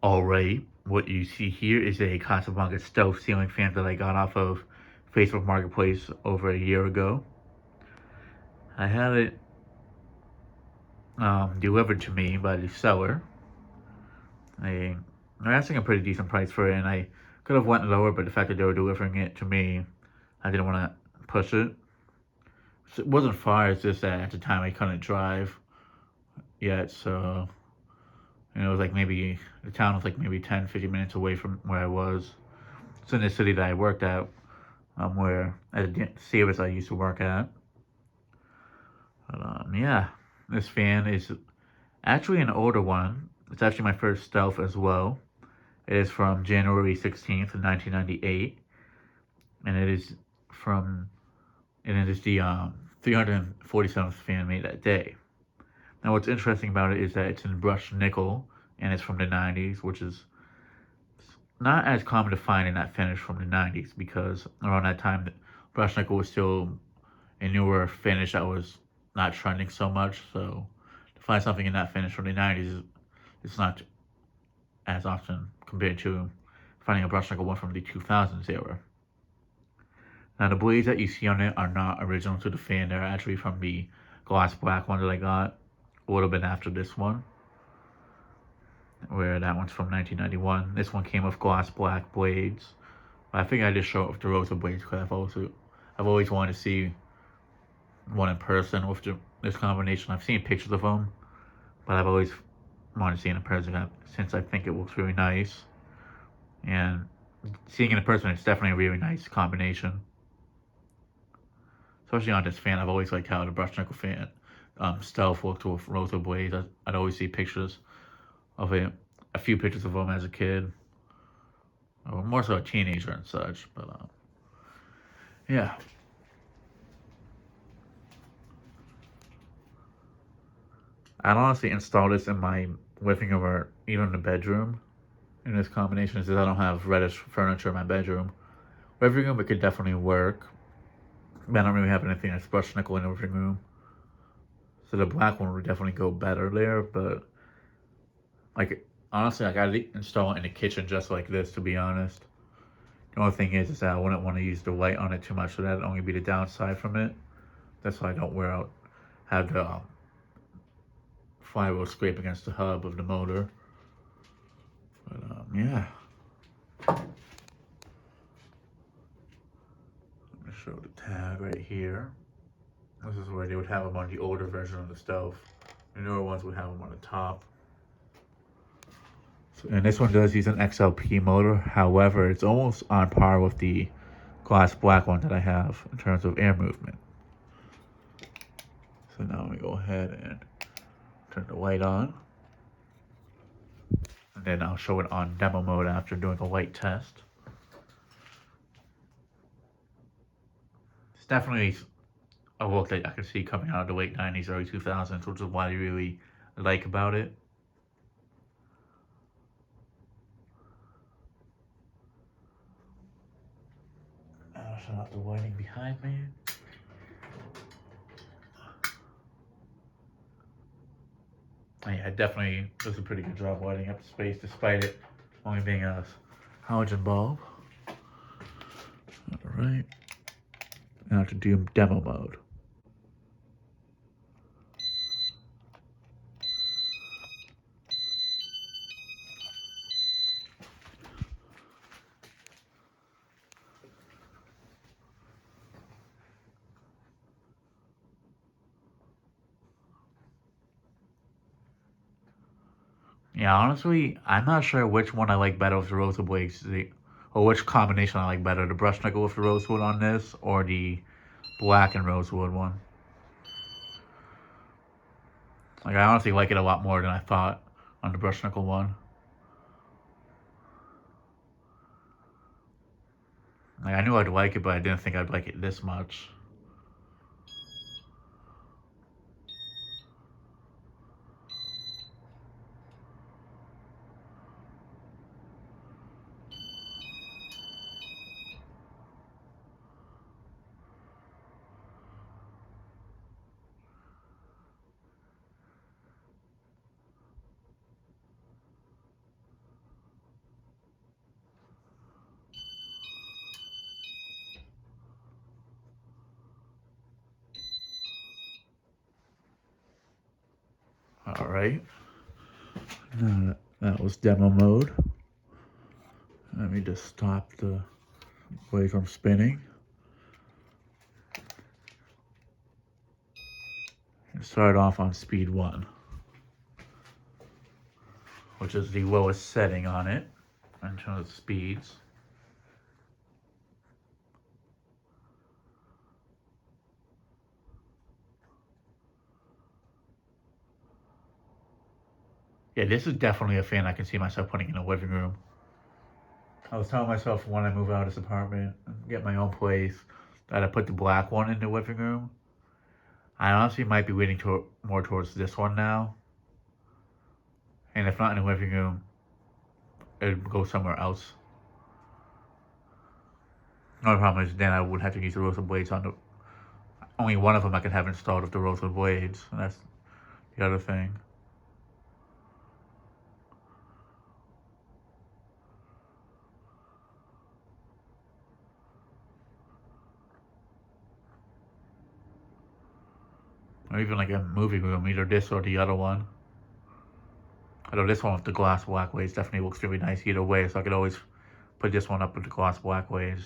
Alright, what you see here is a Casablanca stealth ceiling fan that I got off of Facebook Marketplace over a year ago. I had it delivered to me by the seller. They're asking a pretty decent price for it, and I could have went lower, but the fact that they were delivering it to me, I didn't want to push it. So it wasn't far, it's just that at the time I couldn't drive yet, so it was like maybe, the town was like maybe 10, 15 minutes away from where I was. It's in the city that I worked at, where at the service I used to work at. But yeah, this fan is actually an older one. It's actually my first stealth as well. It is from January 16th, 1998, and it is the 347th fan made that day. Now, what's interesting about it is that it's in brushed nickel, and it's from the 90s, which is not as common to find in that finish from the 90s, because around that time, brushed nickel was still a newer finish that was not trending so much. So to find something in that finish from the 90s, it's not as often compared to finding a brushed nickel one from the 2000s era. Now, the blades that you see on it are not original to the fan. They're actually from the gloss black one that I got a little bit after this one, where that one's from 1991. This one came with gloss black blades. But I think I just showed off the Rosewood blades because I've always wanted to see one in person with this combination. I've seen pictures of them, but I've always wanted to see it in person since I think it looks really nice. And seeing it in person, it's definitely a really nice combination. Especially on this fan, I've always liked how the brushed nickel fan stealth looked with Rosewood blades. I'd always see pictures of it, a few pictures of them as a kid, or more so a teenager and such. But yeah. I'd honestly install this in my living room or even the bedroom in this combination, since I don't have reddish furniture in my bedroom. Living room, it could definitely work. But I don't really have anything that's brushed nickel in the living room. So the black one would definitely go better there, but like honestly, like I'd install it in the kitchen just like this, to be honest. The only thing is that I wouldn't want to use the light on it too much, so that'd only be the downside from it. That's why I don't have the flywheel scrape against the hub of the motor. But yeah. Let me show the tag right here. This is where they would have them on the older version of the stove. The newer ones would have them on the top. So, and this one does use an XLP motor. However, it's almost on par with the gloss black one that I have in terms of air movement. So now let me go ahead and turn the light on. And then I'll show it on demo mode after doing a light test. It's definitely a look that I can see coming out of the late 90s, early 2000s, which is what I really like about it. I'll shut off the lighting behind me. Yeah, definitely does a pretty good job lighting up the space, despite it only being a halogen bulb. Alright. Now to do demo mode. Yeah, honestly, I'm not sure which one I like better with the Rosewood blades, or which combination I like better, the brushed nickel with the Rosewood on this, or the black and Rosewood one. Like, I honestly like it a lot more than I thought on the brushed nickel one. Like, I knew I'd like it, but I didn't think I'd like it this much. Alright. That was demo mode. Let me just stop the blade from spinning. And start off on speed 1, which is the lowest setting on it in terms of speeds. Yeah, this is definitely a fan I can see myself putting in a living room. I was telling myself when I move out of this apartment and get my own place that I put the black one in the living room. I honestly might be leaning more towards this one now. And if not in the living room, it'd go somewhere else. The only problem is then I would have to use the Rosewood blades on the... Only one of them I could have installed with the Rosewood blades. And that's the other thing. Or even like a movie room, either this or the other one. Although this one with the gloss black ways definitely looks really nice either way, so I could always put this one up with the gloss black ways.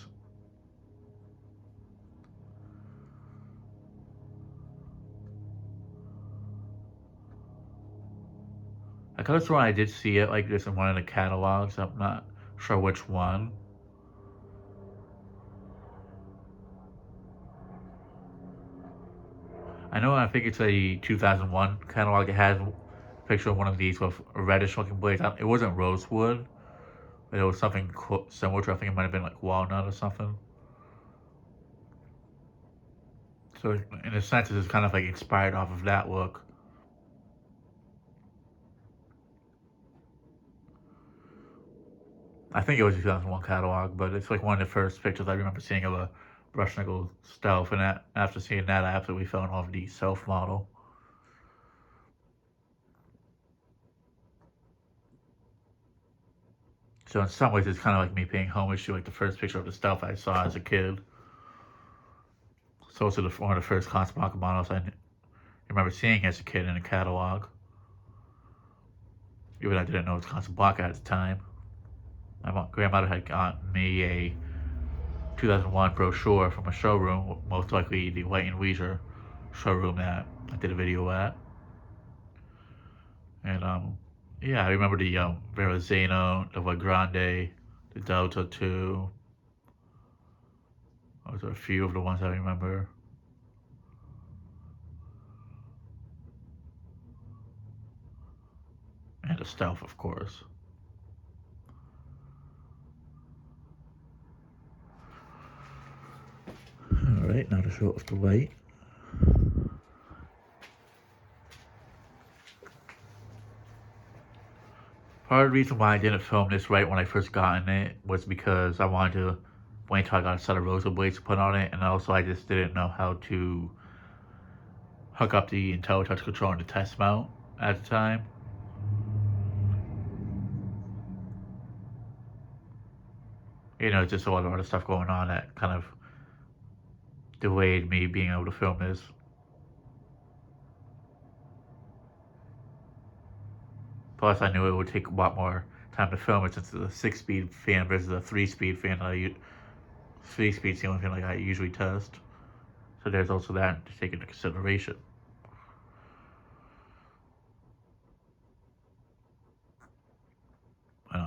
I could have sworn I did see it like this in one of the catalogs. I'm not sure which one. I think it's a 2001 catalog. It has a picture of one of these with a reddish looking blades. It wasn't rosewood, but it was something similar to, I think it might have been like walnut or something. So in a sense, it's kind of like inspired off of that look. I think it was a 2001 catalog, but it's like one of the first pictures I remember seeing of a brush nickel stealth, and after seeing that, I absolutely fell in love with the self model. So in some ways, it's kind of like me paying homage to like the first picture of the stealth I saw as a kid. It's also one of the first Casablanca models I remember seeing as a kid in a catalog. Even I didn't know it was Casablanca at the time. My grandmother had gotten me a 2001 brochure from a showroom, most likely the Light and Leisure showroom that I did a video at. And yeah, I remember the Verrazano, the Grande, the Delta 2. Those are a few of the ones I remember. And the Stealth, of course. Alright, now to show off the light. Part of the reason why I didn't film this right when I first got in it was because I wanted to wait until I got a set of Rosewood blades to put on it, and also I just didn't know how to hook up the IntelliTouch controller in the test mount at the time. Just a lot of other stuff going on that kind of delayed me being able to film this. Plus, I knew it would take a lot more time to film it since it's a 6-speed fan versus a 3-speed fan. 3-speed's the only thing like I usually test. So there's also that to take into consideration.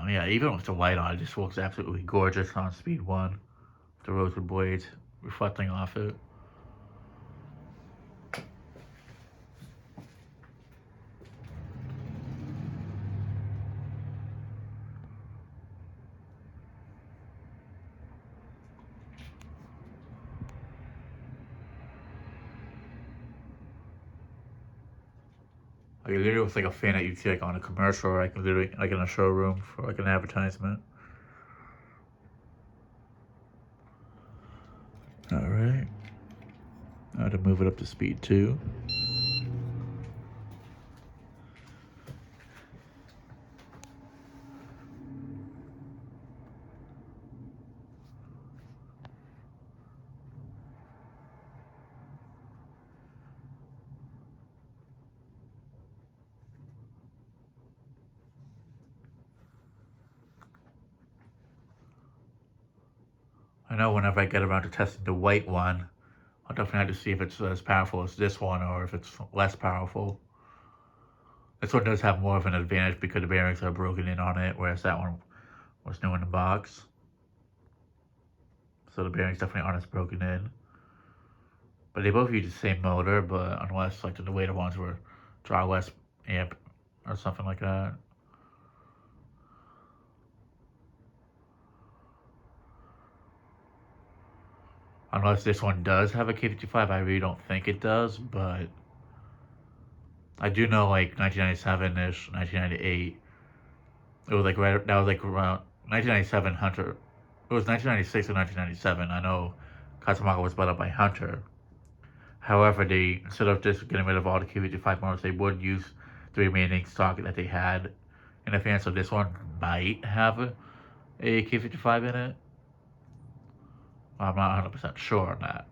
Yeah, even with the light on, it just looks absolutely gorgeous on speed 1. The rosewood blades reflecting off it. Like, it literally looks like a fan that you'd see like on a commercial, or like literally like in a showroom for like an advertisement. Alright. Now to move it up to speed 2. I know whenever I get around to testing the white one, I'll definitely have to see if it's as powerful as this one or if it's less powerful. This one does have more of an advantage because the bearings are broken in on it, whereas that one was new in the box. So the bearings definitely aren't as broken in. But they both use the same motor, but unless like the later ones were draw less amp or something like that. Unless this one does have a K55, I really don't think it does, but I do know like 1997-ish, 1998, it was like right, that was like around 1997 Hunter. It was 1996 or 1997. I know Casablanca was bought up by Hunter. However, they instead of just getting rid of all the K55 models, they would use the remaining stock that they had in advance. So this one might have a K55 in it. I'm not 100% sure on that.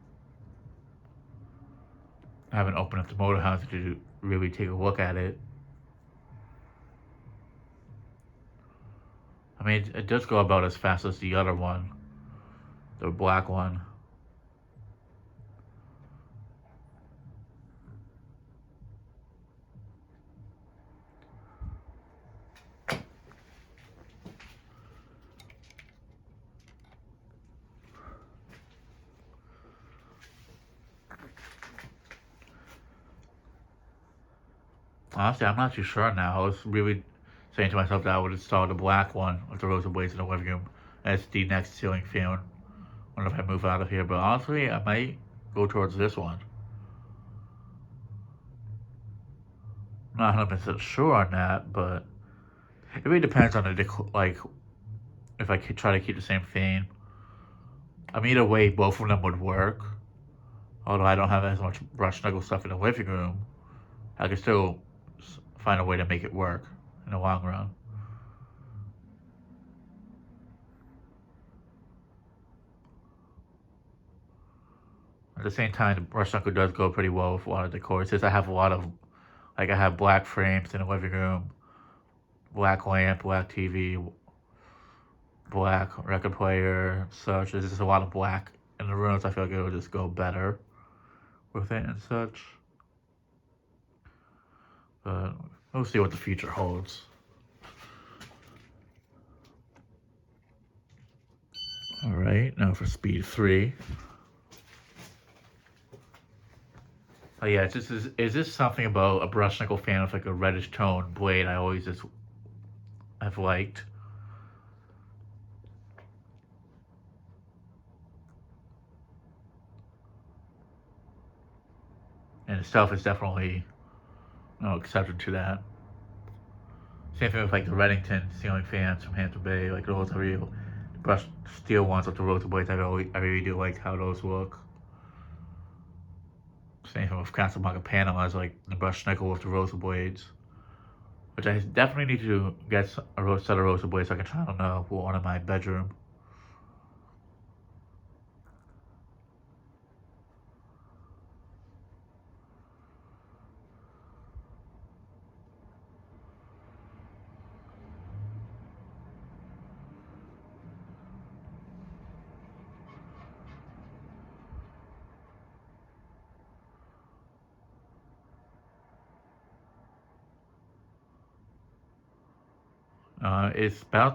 I haven't opened up the motor house to really take a look at it. I mean, it does go about as fast as the other one, the black one. Honestly, I'm not too sure now. I was really saying to myself that I would install the black one with the Rosewood blades in the living room as the next ceiling fan whenever I move out of here. But honestly, I might go towards this one. I'm not 100% sure on that, but it really depends on the like if I could try to keep the same theme. I mean, either way, both of them would work. Although I don't have as much brush snuggle stuff in the living room, I can still find a way to make it work in the long run. At the same time, the brush knuckle does go pretty well with a lot of decor. Since I have a lot of, like, I have black frames in the living room, black lamp, black TV, black record player, such. There's just a lot of black in the rooms. I feel like it would just go better with it and such. But we'll see what the future holds. All right, now for speed 3. Oh yeah, is this something about a brush knuckle fan with like a reddish tone blade I always just have liked. And itself is definitely no exception to that. Same thing with like the Reddington ceiling fans from Hampton Bay, like those are real brushed steel ones with the rotor blades. I really do like how those look. Same thing with Casablanca panels, like the brushed nickel with the rotor blades. Which I definitely need to get a set of rotor blades so I can try on one in my bedroom.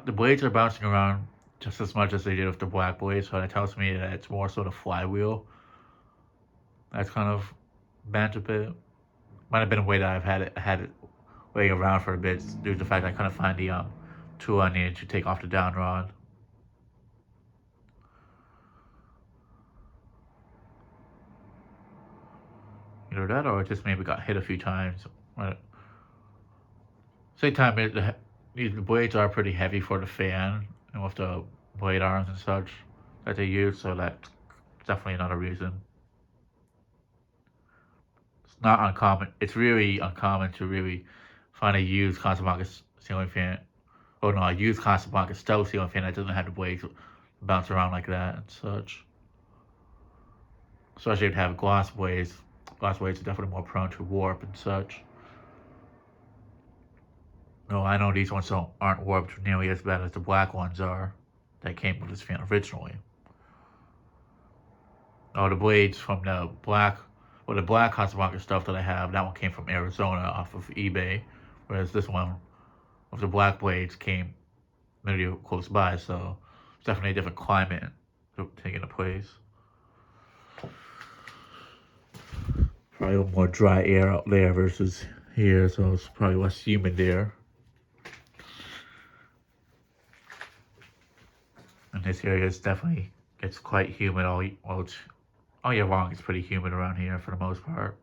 The blades are bouncing around just as much as they did with the black blades, so that tells me that it's more sort of flywheel. That's kind of bent a bit. Might have been a way that I've had it laying around for a bit due to the fact I couldn't find the tool I needed to take off the down rod. Either that or it just maybe got hit a few times. But same time, these blades are pretty heavy for the fan and with the blade arms and such that they use, so that's definitely another reason. It's not uncommon. It's really uncommon to really find a used Casablanca ceiling fan. Oh no, a used Casablanca style ceiling fan that doesn't have the blades bounce around like that and such. Especially if you have gloss blades. Gloss blades are definitely more prone to warp and such. No, I know these ones aren't warped nearly as bad as the black ones are that came with this fan originally. the blades from the black, well, the black Casablanca stuff that I have, that one came from Arizona off of eBay, whereas this one with the black blades came really close by, so it's definitely a different climate taking into place. Probably a little more dry air out there versus here, so it's probably less humid there. And this area is definitely gets quite humid all year long. It's pretty humid around here for the most part.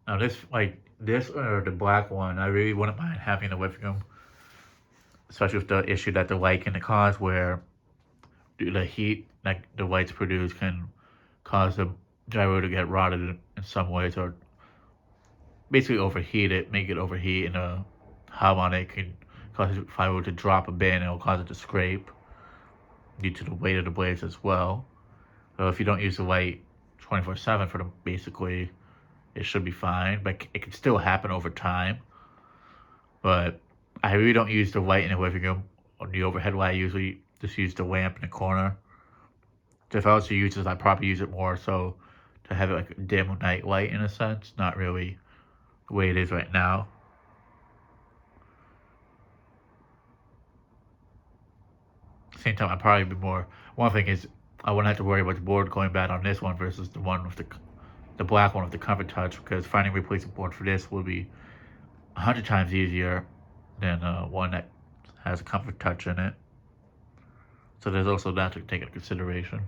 Now this or the black one, I really wouldn't mind having the whipping room, especially with the issue that the light can cause, where the heat that the lights produce can cause the gyro to get rotted in some ways, or basically overheat it, make it overheat, and the harmonic can cause it, if I were to drop a bit, it'll cause it to scrape due to the weight of the blades as well. So if you don't use the light 24/7 for them, basically, it should be fine, but it can still happen over time. But I really don't use the light in the living room on the overhead light. I usually just use the lamp in the corner. So if I was to use this, I'd probably use it more so to have it like a dim night light in a sense, not really the way it is right now. Same time, I'd probably be more. One thing is, I wouldn't have to worry about the board going bad on this one versus the one with the black one with the Comfort Touch, because finding a replacement board for this would be 100 times easier than one that has a Comfort Touch in it. So there's also that to take into consideration.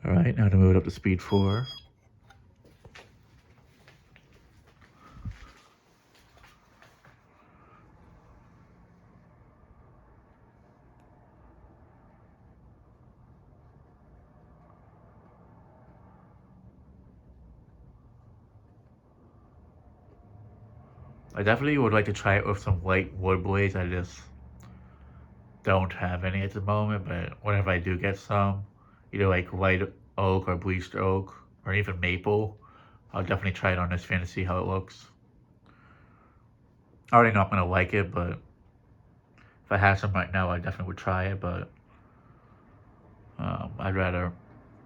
All right, now to move it up to speed 4. I definitely would like to try it with some light wood blades. I just don't have any at the moment, but whenever I do get some, either like light oak or bleached oak or even maple, I'll definitely try it on this fan to see how it looks. I already know I'm gonna like it, but if I had some right now, I definitely would try it. But I'd rather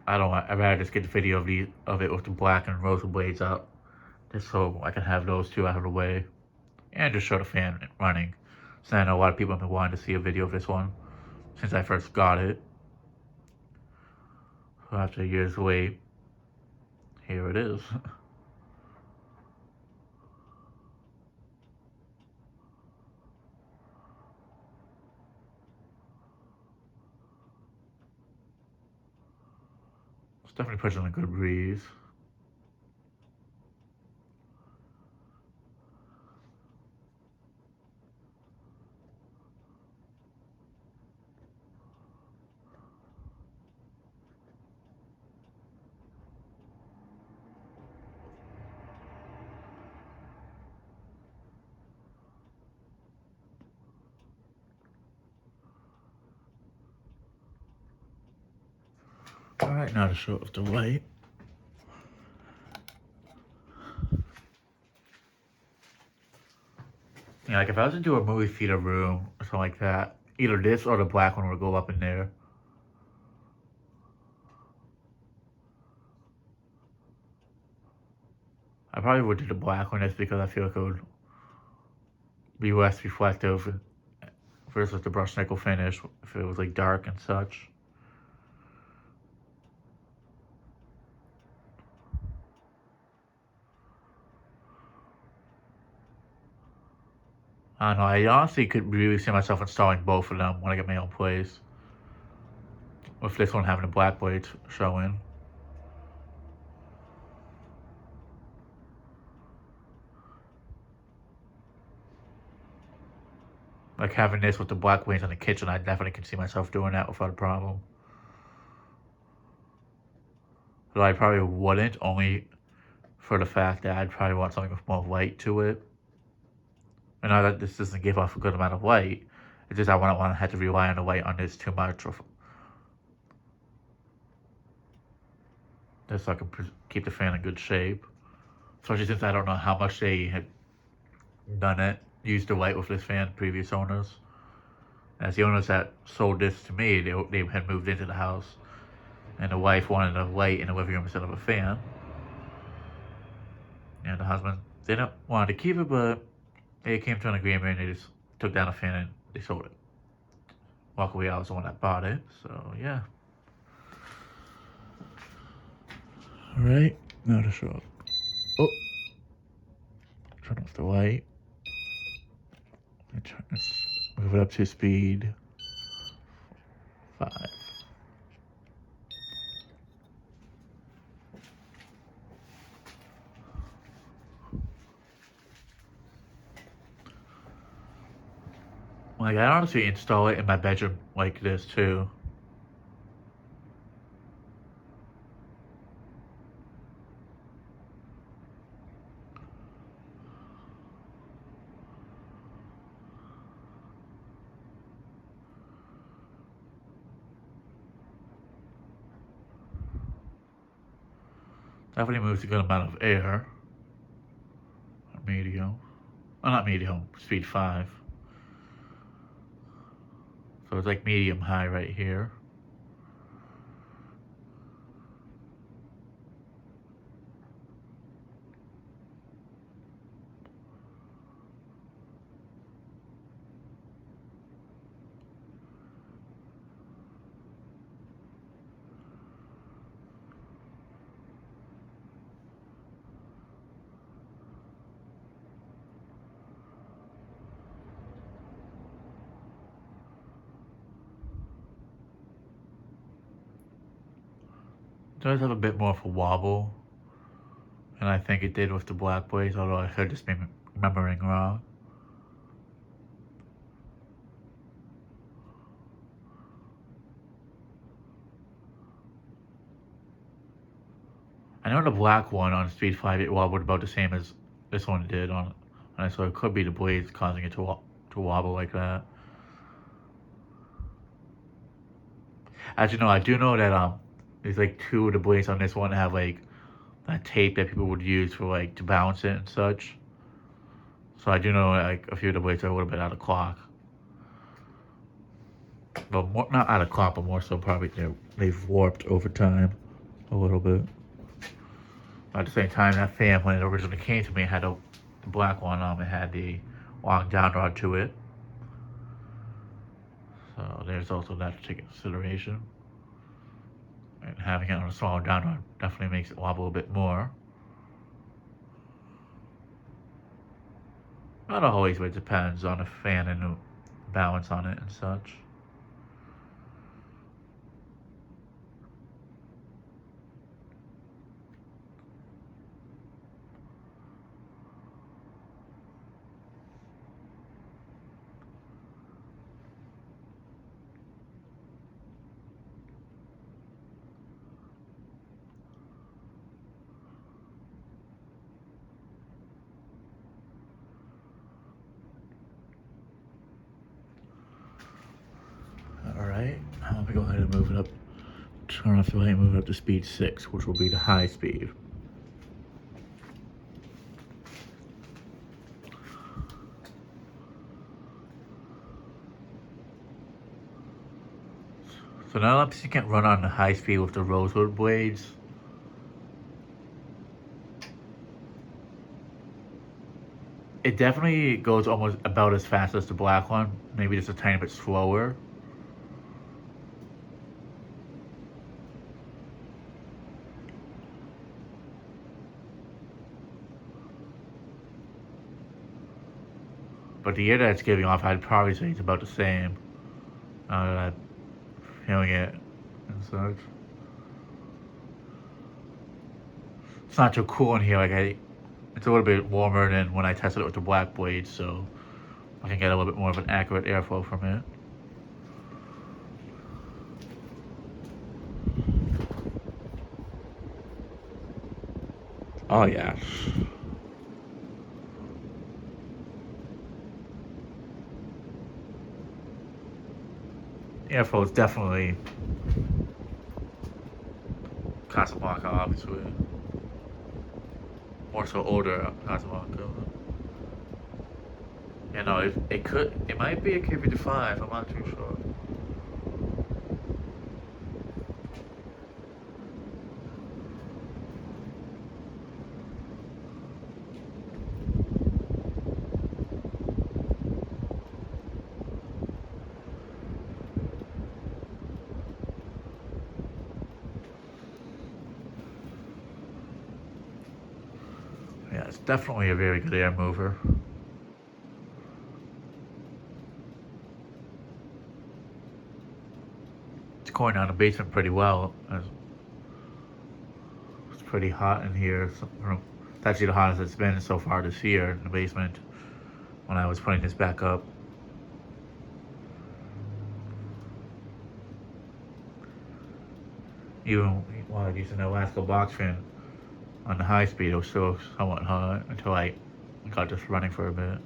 I'd rather just get the video of it with the black and rose blades up, just so I can have those two out of the way, and just show the fan running. So I know a lot of people have been wanting to see a video of this one since I first got it. So after a year's wait, here it is. It's definitely pushing a good breeze. Alright, now to show off the light. Yeah, like if I was to do a movie theater room or something like that, either this or the black one would go up in there. I probably would do the black one just because I feel like it would be less reflective versus the brushed nickel finish if it was like dark and such. I don't know, I honestly could really see myself installing both of them when I get my own place. With this one having the black blades showing. Like having this with the black blades in the kitchen, I definitely can see myself doing that without a problem. but I probably wouldn't, only for the fact that I'd probably want something with more light to it. And now that this doesn't give off a good amount of light, it's just I wouldn't want to have to rely on the light on this too much, or just so I can keep the fan in good shape. Especially since I don't know how much they had used the light with this fan, previous owners. As the owners that sold this to me, they had moved into the house, and the wife wanted a light in the living room instead of a fan. And the husband didn't want to keep it, but they came to an agreement, and they just took down a fan and they sold it. Luckily, I was the one that bought it, so yeah. Alright, now to show. Oh! Turn off the light. Let's move it up to speed 5. Like, I'd honestly install it in my bedroom like this too. Definitely moves a good amount of air. Medium. Oh, not medium, speed 5. So it's like medium high right here. It does have a bit more of a wobble, and I think it did with the black blaze, although I could just be remembering wrong. I know the black one on speed 5 it wobbled about the same as this one did on, and so it could be the blaze causing it to wobble like that. As you know, I do know that there's like 2 of the blades on this one that have like that tape that people would use for like to balance it and such. So I do know like a few of the blades are a little bit out of clock. But more, not out of clock, but more so probably they've warped over time a little bit. At the same time, that fan, when it originally came to me, had the black one it had the long down rod to it. So there's also that to take into consideration. And having it on a smaller down rod definitely makes it wobble a bit more. Not always, but it depends on the fan and the balance on it and such. Alright, I'm gonna go ahead and move it up, turn off the light and move it up to speed 6, which will be the high speed. So now that you can run on the high speed with the Rosewood blades, it definitely goes almost about as fast as the black one, maybe just a tiny bit slower. But the air that it's giving off, I'd probably say it's about the same. Now that I'm feeling it and such. It's not too cool in here. It's a little bit warmer than when I tested it with the black blade, so I can get a little bit more of an accurate airflow from it. Oh yeah. Airflow is definitely Casablanca, obviously. More so older Casablanca. You know, it might be a K55. I'm not too sure. Yeah, it's definitely a very good air mover. It's going down the basement pretty well. It's pretty hot in here. It's actually the hottest it's been so far this year in the basement when I was putting this back up. Even while I was using the Alaska box fan on the high speed, it was still somewhat hot until I got this running for a bit.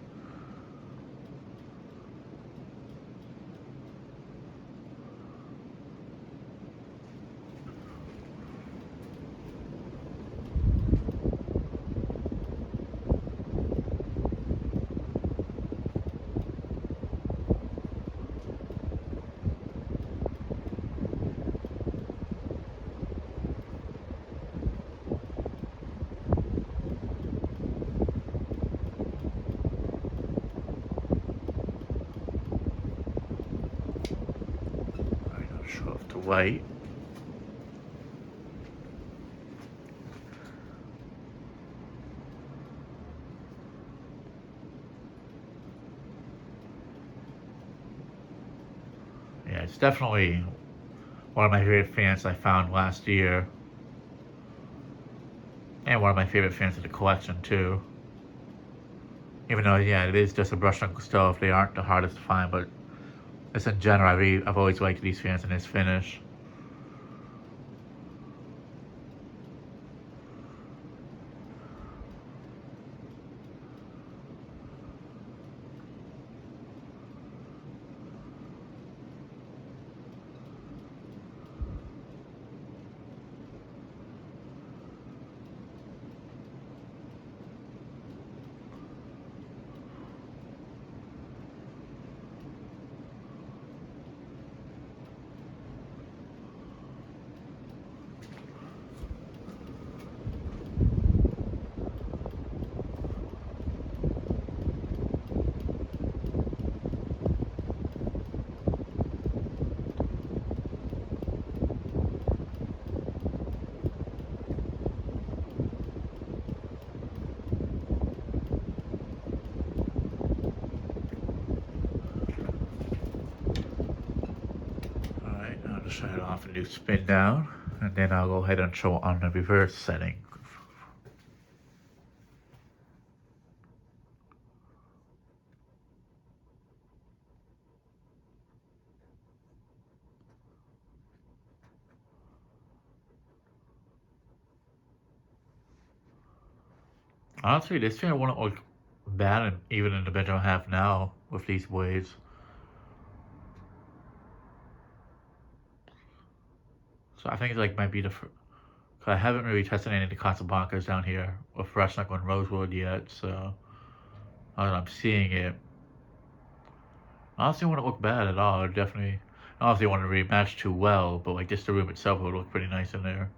Alright, I'll show off the white. Yeah, it's definitely one of my favorite fans I found last year, and one of my favorite fans of the collection too. Even though, yeah, it is just a brushed stove, they aren't the hardest to find, but just in general, I've always liked these fans and this finish. Alright, I'll just shut it off and do spin down, and then I'll go ahead and show on the reverse setting. Honestly, this fan wouldn't look bad even in the bedroom I have now with these blades. So I think it like might be cause I haven't really tested any of the Casablancas down here with Rushneck and Rosewood yet, so I'm seeing it. Honestly, it wouldn't look bad at all. It definitely, honestly, wouldn't really match too well, but like just the room itself would look pretty nice in there.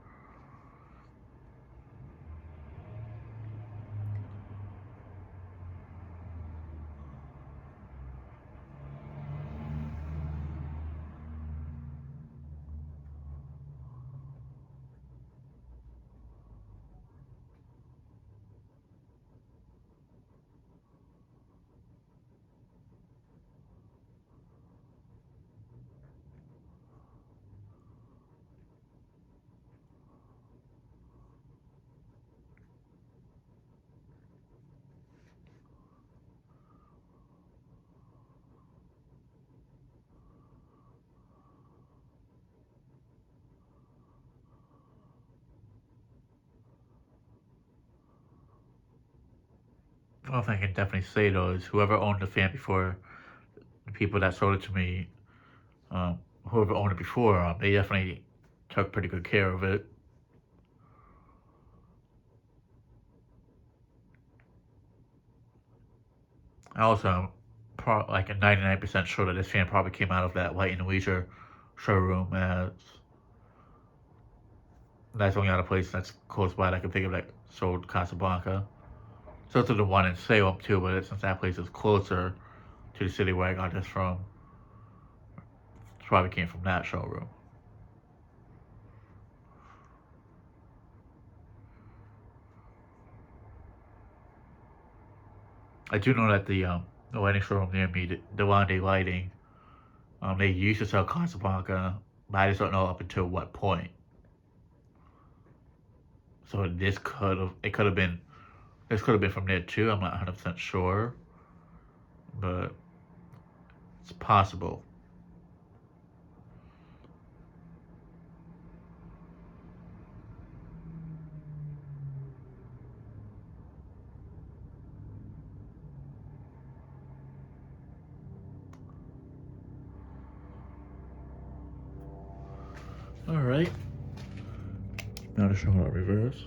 One thing I can definitely say though is whoever owned the fan before the people that sold it to me, um, whoever owned it before, they definitely took pretty good care of it. I also am like a 99% sure that this fan probably came out of that Light and Leisure showroom, as that's the only other place that's close by that I can think of that sold Casablanca. So to the one in Salem too, but since that place is closer to the city where I got this from, it probably came from that showroom. I do know that the lighting showroom near me, the Delande Lighting, they used to sell Casablanca, but I just don't know up until what point. So it could have been, this could have been from there too. I'm not 100% sure, but it's possible. All right, now to show how reverse.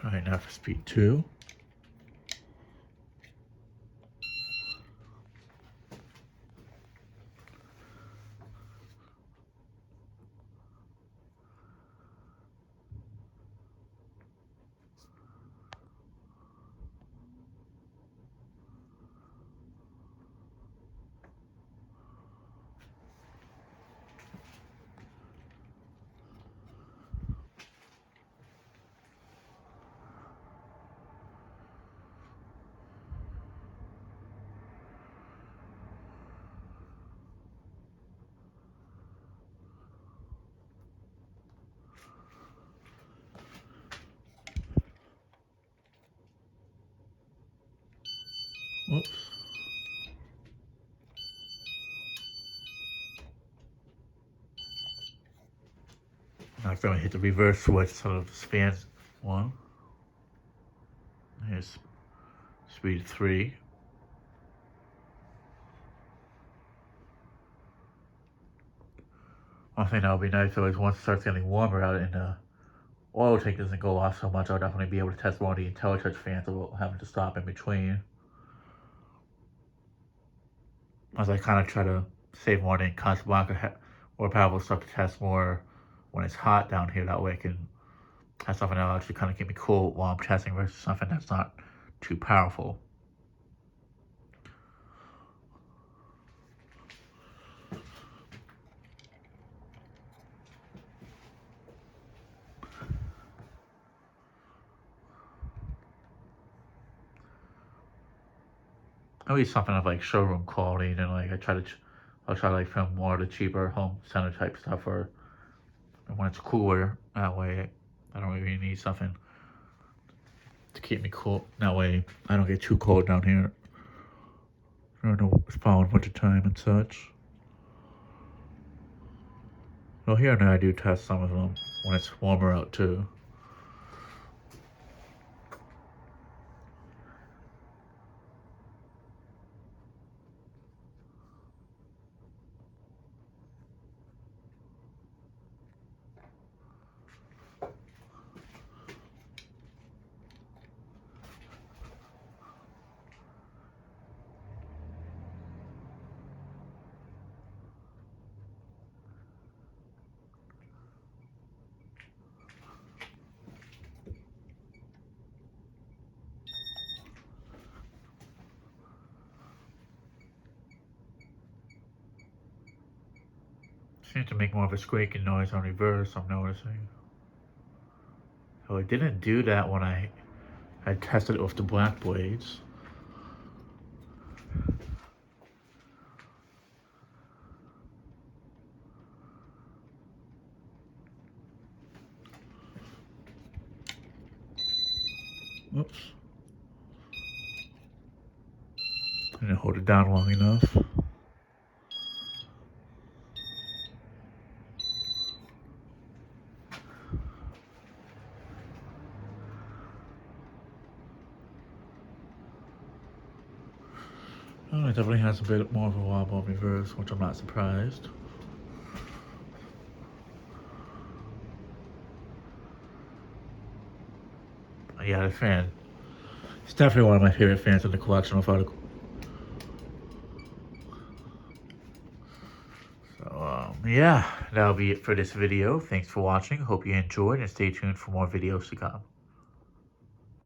All right, now for speed 2. Whoops. Now I'm going to hit the reverse switch so the spans 1. Here's speed 3. One thing that would be nice though is once it starts getting warmer out and the oil tank doesn't go off so much, I'll definitely be able to test more of the IntelliTouch fans without having to stop in between. As I kind of try to save more than Casablanca or powerful stuff to test more when it's hot down here. That way I can have something that'll actually kind of keep me cool while I'm testing versus something that's not too powerful. At least something of like showroom quality, and then like I'll try to like film more of the cheaper home center type stuff, or when it's cooler. That way, I don't really need something to keep me cool. That way, I don't get too cold down here. I don't know, it's fall and winter time and such. Well, here and there I do test some of them when it's warmer out too. Seems to make more of a squeaking noise on reverse, I'm noticing. So it didn't do that when I tested it with the black blades. Oops. I didn't hold it down long enough. Oh, it definitely has a bit more of a wobble reverse, which I'm not surprised. But yeah, the fan. It's definitely one of my favorite fans in the collection without a... So, yeah, that'll be it for this video. Thanks for watching. Hope you enjoyed and stay tuned for more videos to come.